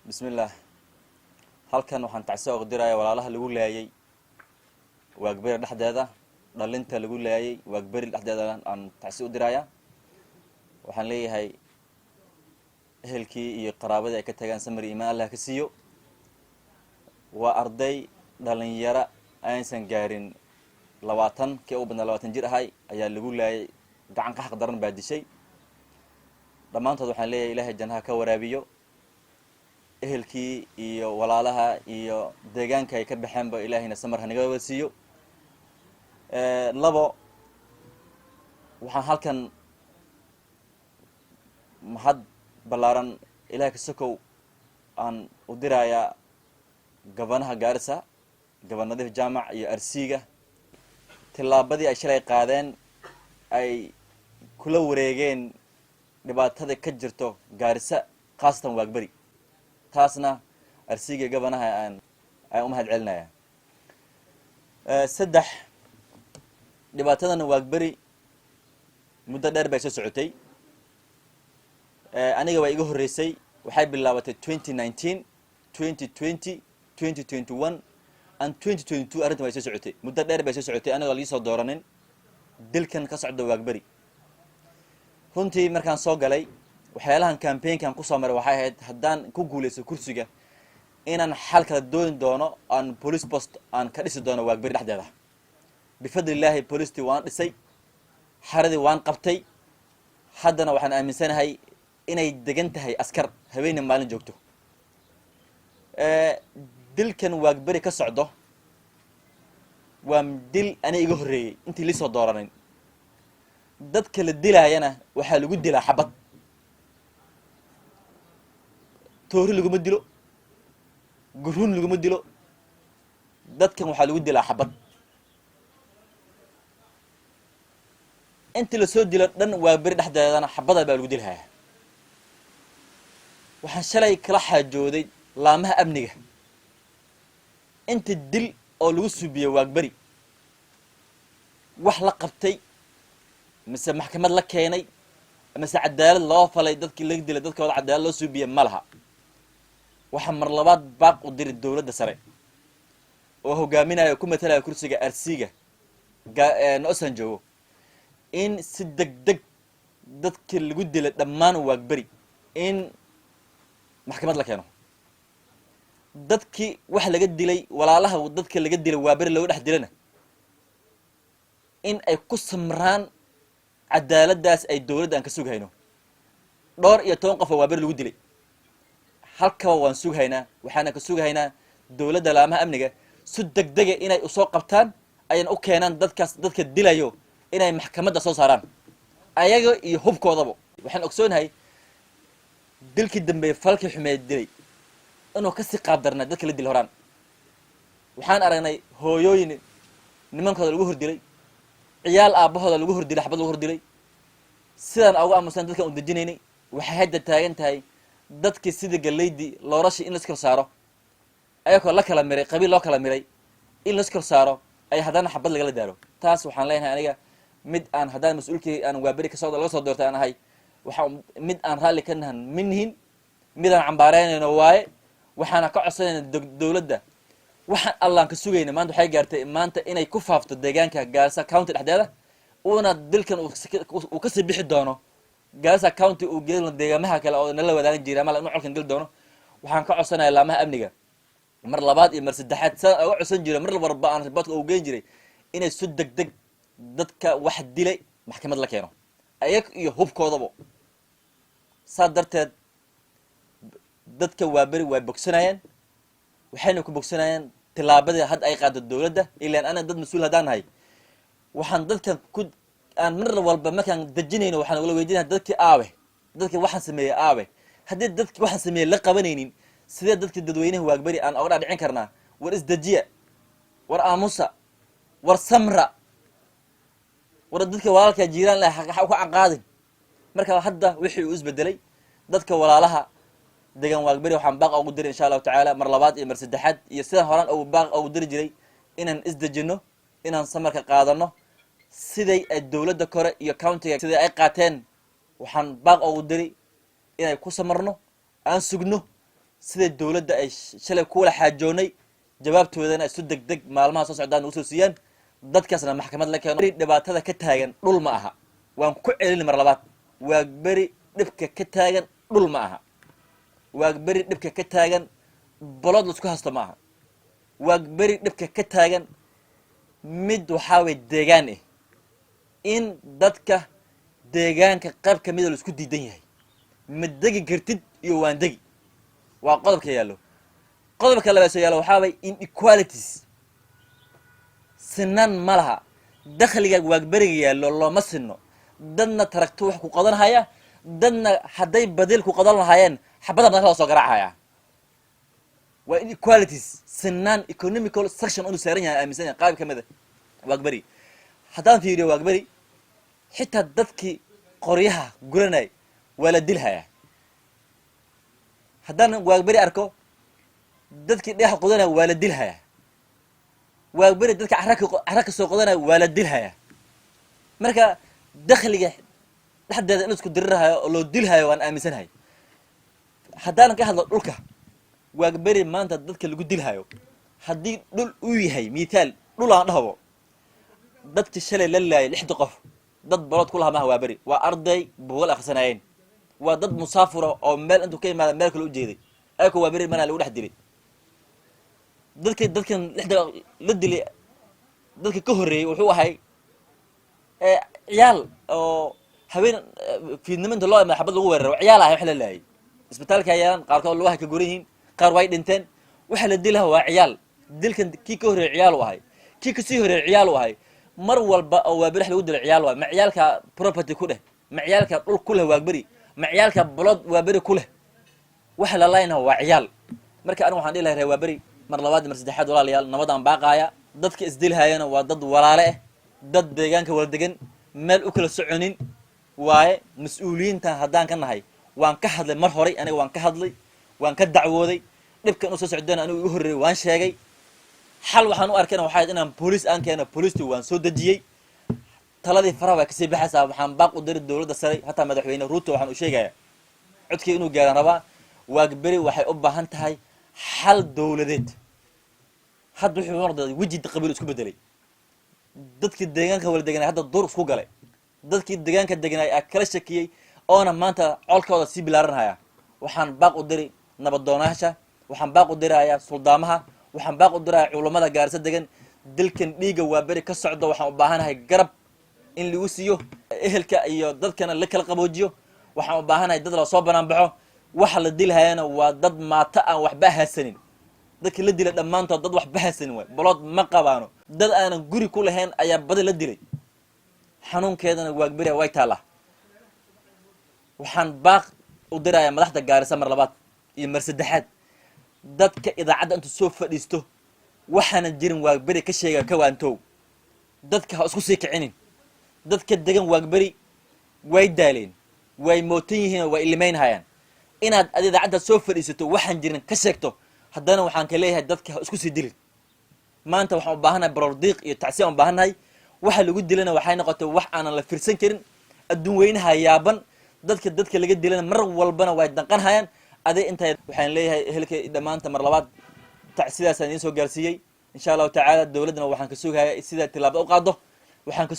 بسم الله. halkan waxaan tacsi ugu dirayaa walaalaha lagu laayay waagbari dhaxdeeda dhalinta lagu laayay waagbari dhaxdeeda aan tacsi u dirayaa waxaan leeyahay ehelkii iyo qaraabadii ay ka tagaan samir iimaan Allah ka siiyo waa arday dhalinyaro aysan gaarin 20 kii u badnaa 20 jir ahay ayaa lagu laayay gacan ka xaq daran baa dishay dhamaantood waxaan leeyahay Ilaahay jannaha ka waraabiyo ehelkii iyo walaalaha iyo deegaanka ay ka baxeen ba Ilaahayna samar hanaga wasiiyo labo waxaan halkan mahad balaaran Ilaahay ka sokow aan u dirayaa gabanaha Gaarisa gabanada jaamac iyo arsiga tilaabadii ay shalay qaadeen ay kula wareegeen dhibaatada ka jirto Gaarisa qaasatan waagbari taasna arsiga gabanaha aan u mahad celinaya saddex dhibaatadan waagbari muddo dheer bay soo socotay aniga way iga horeysay waxay bilaabatay 2019 2020 2021 and 2022 arinta way soo socotay muddo dheer bay soo socotay aniga la soo dooranin dilkan ka socdo waagbari runtii markaan soo galay waxyaalahan campaign-kan ku soo maray waxay ahayd haddaan ku guuleysto kursiga inaan xal kala doon doono aan police post aan ka dhisi doono waagbari dhaxdeeda bifadlilaahi police waan dhisay xaradii waan qabtay haddana waxaan aaminsanahay inay degan tahay askar habeen maalin joogto dilkan waagbari ka socdo waa dil ani iga horeeyay intii la soo dooranin dadka la dilaayana waxa lagu dilaa xabad toori laguma dilo gurun laguma dilo dadkan waxa lagu dilaa xabad inta la soo dilo dhan waagbari dhaxdeedana xabada baa lagu dilaya waxaan shalay kala xaajooday laamaha amniga inta dil oo lagu suubiyo waagbari wax la qabtay mise maxkamad la keenay mise cadaalad loo falay dadkii laga dilay dadkooda cadaalad loo suubiyo malaha waxa mar labaad baaq u diray dawladda sare oo hogaaminayo ku matalaya kursiga arsiga noosan joogo in si degdeg dadkii lagu dilay dhammaan waagbari in maxkamad la keeno dadkii wax laga dilay walaalaha dadka laga dilay waagbari loo dhex dilana in ay ku samraan cadaaladaas ay dawladda aan ka sugayno dhowr iyo 10 qof oo waagbari lagu dilay halka waan sugaynaa waxaana ka sugaynaa dawladda laamaha amniga si degdeg ah inay u soo qabtaan ayaan u keenan dadkaas dadka dilayo inay maxkamadda soo saaraan ayaga iyo hubkoodaba waxaan ogsoonahay dilkii dambe falkii xumeed dilay inuu ka sii qaabdarnaa dadka la dil horaan waxaan aragnay hooyooyin nimankooda lagu hordilay ciyaal aabahooda lagu hordilay xabad lagu hordilay sidaan ugu aamusan dadka u dajinaynay waxay hadda taagan tahay dadkii sida galeydii loorashi in la iskor saaro ayagoo la kala miray qabiil loo kala miray in la iskor saaro ay haddana xabad lagala daaro taas waxaan leenahay aniga mid aan haddaan mas-uulkii aan waaberi ka socda laga soo doortay aan ahay waxaa mid aan raalli ka nahan minhin mid aan cambaaraynayno waaye waxaana ka codsanayna dawladda waxaan allaan ka sugayna maanta waxay gaartay maanta inay ku faafto deegaanka Gaarisa County dhexdeeda uuna dilkan uu ka sii bixi doono Gaarisa County uu geeyo deegaamaha kale oo nala wadaagan jiray ama inuu colkan gal doono waxaan ka codsanayaa laamaha amniga mar labaad iyo mar saddexaad saan uga codsan jiray mar walba aan riboodka u geyn jiray inay si degdeg dadka wax dilay maxkamad la keeno ayag iyo hubkoodaba saa darteed dadka waagbari way bogsanayaan waxayna ku bogsanayaan tilaabada had ay qaado dawladda ilaa ana dad mas'uul hadaan nahay waxaan dadkan ku aan mar walba markaan dajinayno waxaan wala weydiinaa dadkii aawe dadkii waxaan sameeyay aawe haddii dadkii waxaan sameeyay la qabanaynin sidee dadkii dadweynaha waagbari aan uga dhicin karnaa war isdajiya war aamusa war samra war dadka walaalka jiiraan la xaq ku aqaadin marka hadda wixii uu isbedelay dadka walaalaha deegan waagbari waxaan baaq ugu diray insha Allah taala mar labaad iyo mar saddexaad iyo sidaan horaan ugu baaq ugu diri jiray inaan isdajino inaan samarka qaadano siday ay dawladda kore iyo county-ga siday ay qaateen waxaan baaq ugu diray inay ku samarno aan sugno sida dawladda ay shalay kula xaajoonay jawaabtoodana isu degdeg maalmaha soo socdaan usoo siiyaan dadkaasna maxkamad la keeno dhibaatada ka taagan dhul ma aha waan ku celin mar labaad waagberi dhibka ka taagan dhul ma aha waagberi dhibka ka taagan bolod laisku hasto ma aha waagberi dhibka ka taagan mid waxaa way deegaan ah in dadka deegaanka qayb ka mida la isku diidan yahay ma degi kartid iyo waan degi waa qodobka yaallo qodobka labaad soo yaallo waxaa way inequalities sinan ma laha dakhliga waagberiga yaallo looma sinno dadna taragto wax ku qadan haya dadna hadday badil ku qadan lahaayeen xabada marka la soo garaacaya waa inequalities sinan economical section uu saaran yahay aaminsan yahay qayb ka mid ah waagberi haddaan fiiriyo waagberi xitaa dadkii qoryaha guranay waa la dilhaya haddaan waagberi arko dadkii dhagaxa qodanaya waa la dilhaya waagberi dadka carra ka soo qodanaya waa la dilhaya marka dakhliga dhexdeeda in isku dirirahayo oo loo dilhayo waan aaminsanahay haddaanan ka hadlo dhulka waagberi maanta dadka lagu dilhayo haddii dhul uu yahay mithaal dhul aan dhahabo dadki shalay la laayay 6 qof dad balood ku lahaa maaha waaberi waa arday buugal akhrisanayeen waa dad musaafura oo meel intuu ka yimaada meel kale u jeeday ayagoo waaberi mana lagu dhex dilay dadkan la dilay dadka ka horreeyey wuxuu ahay ciyaal oo haween fiidniminta loo imaado xabad lagu weeraro ciyaal ahay wax la laayay isbitaalka ayaan qaarkood lugaha ka goran yihiin qaar way dhinteen waxa la dilaha waa ciyaal dilkan kii ka horreeyey ciyaal u ahay kii kasii horreeyey ciyaal u ahay mar walba oo waaberi lagu dilo ciyaal waay ma ciyaalka property ku dheh ma ciyaalka dhul ku leh waagberi ma ciyaalka blood waaberi ku leh waxa la laayna waa ciyaal marka anigu waxaan dhihi lahaa waaberi mar labaad mar saddexaad walaalayaal nabadaan baaqaaya dadka isdilhayana waa dad walaale ah dad deegaanka wada degan meel u kala soconin waaye mas-uuliyiinta haddaan ka nahay waan ka hadlay mar horay aniga waan ka hadlay waan ka dacwooday dhibkan u soo socdana anigu igu horreeyay waan sheegay xal waxaan u arkayna waxay inaan police aan keeno police waan soo dajiyay taladii faraha way ka sii baxaysaa waxaan baaq u diray dawladda sare hataa madaxweyne Ruto waxaan u sheegayaa codkii inuu gaaran rabaa waagberi waxay u baahan tahay xal dawladeed hadda wuxuu noqday waji qabiil isku bedelay dadkii deegaanka wala deganay hadda door isku galay dadkii deegaanka deganay ay kala shakiyay oona maanta colkooda si bilaaranaya waxaan baaq u diray nabadoonaasha waxaan baaq u dirayaa suldaamaha waxaan baaq u dirayaa culimada gaarisa degan dilkan dhiiga waaberi ka socdo waxaan u baahanahay garab in lagu siiyo ehelka iyo dadkana la kala qaboojiyo waxaan u baahanahay dad la soo banaan baxo waxa la dilhayana waa dad maata aan waxba haasanin dadka la dilay dhammaantood dad waxba haasanin way balood ma qabaano dad aanan guri ku lahayn ayaa badi la dilay xanuunkeedana waagberi way taalaa waxaan baaq u dirayaa madaxda gaarisa mar labaad iyo mar saddexaad dadka idaacadda intu soo fadhiisto waxaana jirin waagberi ka sheega ka waantow dadka ha isku sii kicinin dadka degan waagberi way daaleen way mootan yihiin way ilimaynhayaan inaad idaacadda soo fadhiisato waxaan jirin ka sheegto haddana waxaan ka leeyahay dadka ha isku sii dilin maanta waxaan u baahanahay barordiiq iyo tacsiya u baahanahay waxa lagu dilana waxay noqotay wax aanan la fiirsan karin adduun weynaha yaaban dadka laga dilana mar walbana way danqan hayaan aday intay waxaan leeyahay ehelka dhamaanta mar labaad tacsidaas aan soo gaarsiiyay insha Allah ta'ala dawladna waxaan ka sugayaa sida tilaabo u qaado waxaan ka